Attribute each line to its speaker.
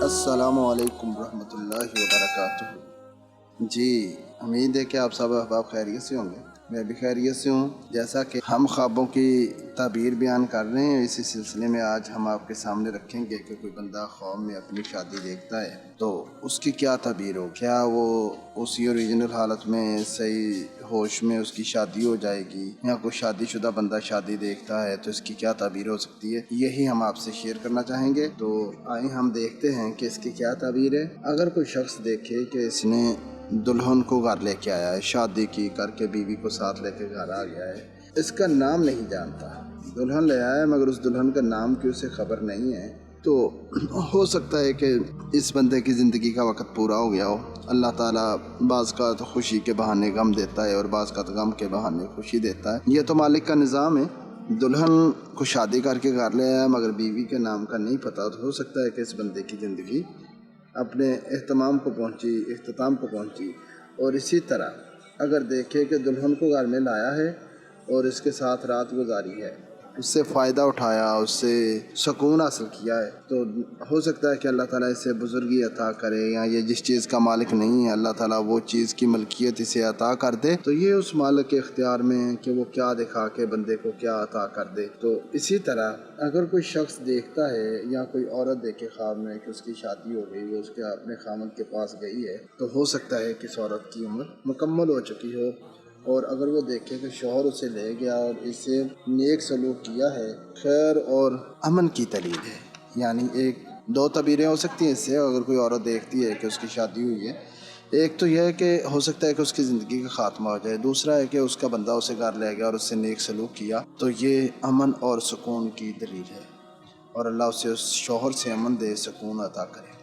Speaker 1: السلام علیکم ورحمۃ اللہ وبرکاتہ۔ جی، امید ہے کہ آپ سب احباب خیریت سے ہوں گے۔ میں بھی خیریت سے ہوں۔ جیسا کہ ہم خوابوں کی تعبیر بیان کر رہے ہیں، اسی سلسلے میں آج ہم آپ کے سامنے رکھیں گے کہ کوئی بندہ خواب میں اپنی شادی دیکھتا ہے تو اس کی کیا تعبیر ہو، کیا وہ اسی اوریجنل حالت میں صحیح ہوش میں اس کی شادی ہو جائے گی، یا کوئی شادی شدہ بندہ شادی دیکھتا ہے تو اس کی کیا تعبیر ہو سکتی ہے، یہی ہم آپ سے شیئر کرنا چاہیں گے۔ تو آئیں ہم دیکھتے ہیں کہ اس کی کیا تعبیر ہے۔ اگر کوئی شخص دیکھے کہ اس نے دلہن کو گھر لے کے آیا ہے، شادی کی کر کے بیوی کو ساتھ لے کے گھر آ گیا ہے، اس کا نام نہیں جانتا، دلہن لے آیا ہے مگر اس دلہن کا نام کی اسے خبر نہیں ہے، تو ہو سکتا ہے کہ اس بندے کی زندگی کا وقت پورا ہو گیا ہو۔ اللہ تعالیٰ بعض کا تو خوشی کے بہانے غم دیتا ہے اور بعض کا تو غم کے بہانے خوشی دیتا ہے، یہ تو مالک کا نظام ہے۔ دلہن کو شادی کر کے گھر لے آیا مگر بیوی کے نام کا نہیں پتہ، تو ہو سکتا ہے کہ اس بندے کی زندگی اپنے اختتام کو پہنچی۔ اور اسی طرح اگر دیکھے کہ دلہن کو گھر میں لایا ہے اور اس کے ساتھ رات گزاری ہے، اس سے فائدہ اٹھایا، اس سے سکون حاصل کیا ہے، تو ہو سکتا ہے کہ اللہ تعالیٰ اسے بزرگی عطا کرے، یا یہ جس چیز کا مالک نہیں ہے اللہ تعالیٰ وہ چیز کی ملکیت اسے عطا کر دے، تو یہ اس مالک کے اختیار میں ہے کہ وہ کیا دکھا کے بندے کو کیا عطا کر دے۔ تو اسی طرح اگر کوئی شخص دیکھتا ہے یا کوئی عورت دیکھے خواب میں کہ اس کی شادی ہو گئی، وہ اس کے اپنے خامد کے پاس گئی ہے، تو ہو سکتا ہے کہ اس عورت کی عمر مکمل ہو چکی ہو۔ اور اگر وہ دیکھے کہ شوہر اسے لے گیا اور اسے نیک سلوک کیا ہے، خیر اور امن کی دلیل ہے، یعنی ایک دو تعبیریں ہو سکتی ہیں اس سے۔ اگر کوئی عورت دیکھتی ہے کہ اس کی شادی ہوئی ہے، ایک تو یہ ہے کہ ہو سکتا ہے کہ اس کی زندگی کا خاتمہ ہو جائے، دوسرا ہے کہ اس کا بندہ اسے گھر لے گیا اور اس سے نیک سلوک کیا، تو یہ امن اور سکون کی دلیل ہے، اور اللہ اسے اس شوہر سے امن دے، سکون عطا کرے۔